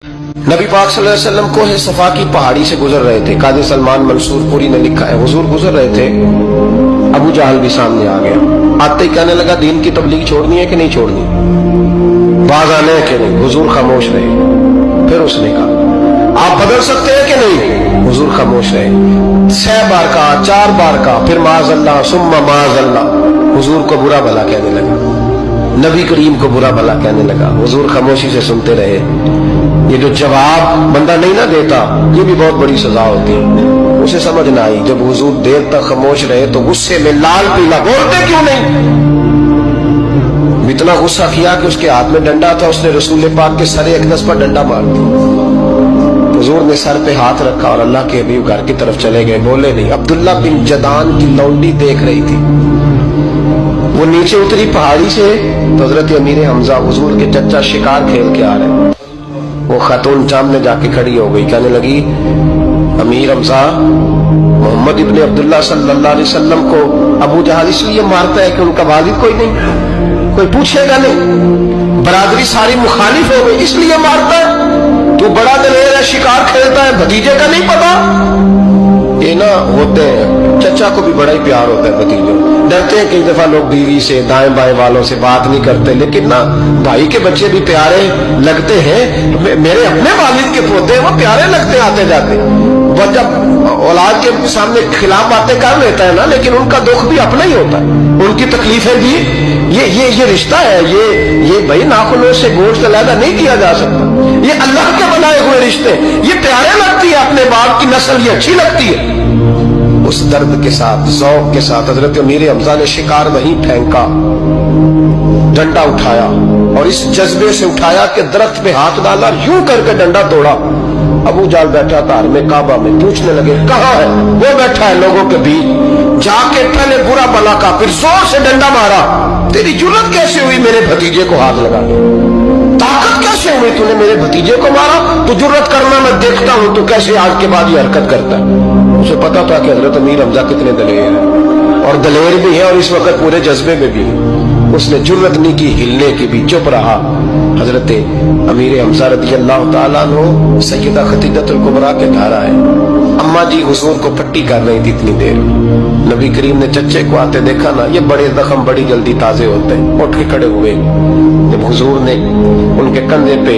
नबी पाक सल्लल्लाहु अलैहि वसल्लम कोहे सफा की पहाड़ी से गुजर रहे थे। काजी सलमान मंसूरपुरी ने लिखा है, हुजूर गुजर रहे थे, अबू जहल भी सामने आ गया। आते ही कहने लगा, दीन की तबलीग छोड़नी है कि नहीं छोड़नी, बाज आने है कि नहीं। हुजूर खामोश रहे। फिर उसने कहा, आप बदल सकते हैं कि नहीं। हुजूर खामोश रहे। 6 बार कहा, 4 बार कहा, फिर माज़अल्लाह सुम्मा माज़अल्लाह। हुजूर को बुरा भला कहने लगा, नबी करीम को बुरा भला कहने लगा। हुजूर खामोशी से सुनते रहे। ये जो जवाब बंदा नहीं ना देता, ये भी बहुत बड़ी सजा होती है। उसे समझ ना आई, जब हुजूर देर तक खामोश रहे तो गुस्से में लाल पीला, बोलते क्यों नहीं। इतना गुस्सा किया कि उसके हाथ में डंडा था, उसने रसूल पाक के सरे अक़दस पर डंडा मार दिया। हुजूर ने सर पे हाथ रखा और अल्लाह के हबीब घर की तरफ चले गए, बोले नहीं। अब्दुल्ला बिन जदान की लौंडी देख रही थी, वो नीचे उतरी पहाड़ी से तो हजरत अमीर हमजा हुजूर के चचा शिकार खेल के आ रहे। वो खातून सामने जाके खड़ी हो गई, कहने लगी, अमीर हमजा, मोहम्मद इब्ने अब्दुल्ला सल्लल्लाहु अलैहि वसल्लम को अबू जहल इसलिए मारता है कि उनका वालिद कोई नहीं, कोई पूछेगा नहीं, बरादरी सारी मुखालिफ हो गई, इसलिए मारता है। तू बड़ा दलेर है, शिकार खेलता है, भतीजे का नहीं पता। ये ना होते हैं, चचा को भी बड़ा ही प्यार होता है भतीजों। डरते हैं कई दफा लोग बीवी से, दाएं बाएं वालों से बात नहीं करते, लेकिन ना भाई के बच्चे भी प्यारे लगते हैं। मेरे अपने वालिद के पोते हैं, वो प्यारे लगते हैं आते जाते। वो जब औलाद के सामने खिलाफ बातें कर लेता है ना, लेकिन उनका दुख भी अपना ही होता है, उनकी तकलीफें भी। ये रिश्ता है, ये भाई नाखूनों से गोश्त अलग नहीं किया जा सकता। ये अल्लाह के बनाए हुए रिश्ते, ये प्यारे लगती है, अपने बाप की नस्ल ये अच्छी लगती है। उस दर्द के साथ, ज़ौक़ के साथ हजरत अमीर हमजा ने शिकार वहीं फेंका, डंडा उठाया और इस जज्बे से उठाया कि दरख्त पे हाथ डाला, यूं करके डंडा तोड़ा। अबू जहल बैठा था में काबा में, पूछने लगे, कहाँ है वो? बैठा है लोगों के बीच। जाके पहले बुरा भला का, फिर जोर से डंडा मारा। तेरी जुर्रत कैसे हुई मेरे भतीजे को हाथ लगाने, ताकत कैसे हुई तूने मेरे भतीजे को मारा? तो जुर्रत करना मैं देखता हूं तो कैसे आज के बाद ये हरकत करता है। उसे पता था कि हजरत अमीर हमजा कितने दलेर हैं, और दलेर भी है और इस वक्त पूरे जज्बे में भी है। उसने जुर्रत नहीं की हिलने की भी, चुप रहा। हजरत अमीर हमजा रज़ी अल्लाह तआला अन्हु सैयदा खदीजतुल कुबरा के घर आए। अम्मा जी हुजूर को पट्टी कर रही थी इतनी देर। नबी करीम ने चच्चे को आते देखा ना, ये बड़े जख्म बड़ी जल्दी ताजे होते हैं। उठ के खड़े हुए। जब हुजूर ने उनके कंधे पे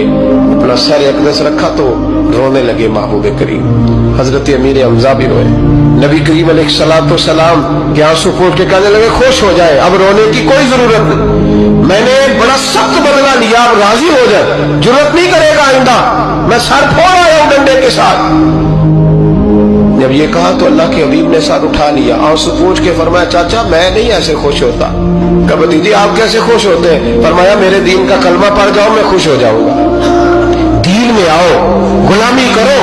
अपना सर अक़दस रखा तो रोने लगे महबूब करीम। हजरत अमीर हमजा भी रोए। नबी करीम अलैहिस्सलातु वस्सलाम के आंसू पोंछ के कहने लगे, खुश हो जाए, अब रोने की कोई जरूरत नहीं, मैंने बड़ा सख्त बदला लिया, अब राजी हो जाए, जरूरत नहीं करेगा आइंदा, मैं सर फोड़ आया हूं डंडे के साथ। जब ये कहा तो अल्लाह के हबीब ने सर उठा लिया, आंसू पोंछ के फरमाया, चाचा मैं नहीं ऐसे खुश होता। कब दीदी आप कैसे खुश होते हैं? फरमाया, मेरे दीन का कलमा पढ़ जाओ, मैं खुश हो जाऊंगा। दीन में आओ, गुलामी करो,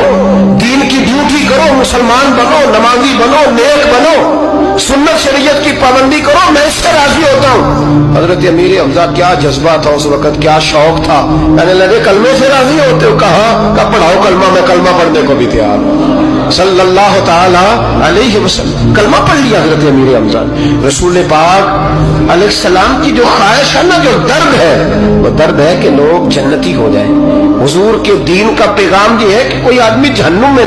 दीन की ड्यूटी करो, मुसलमान बनो, नमाजी बनो, नेक बनो, सुन्नत शरीयत की पाबंदी करो, मैं इससे राजी होता हूँ। हजरत अमीर हमजा क्या जज्बा था उस वक्त, क्या शौक था। कहने लगे, कलमे से राजी होते हो? कहा पढ़ाओ कलमा, मैं कलमा पढ़ने को भी तैयार हूँ। सल्लल्लाहु ताला अलैहि वसल्लम कलमा पढ़ लिया हजरत अमीर हमजा। रसूल पाक अलैहिस्सलाम की जो ख्वाहिश है ना, जो दर्द है, वो दर्द है कि लोग जन्नती हो जाए। हुजूर के दीन का पैगाम ये है कि कोई आदमी जहन्नुम में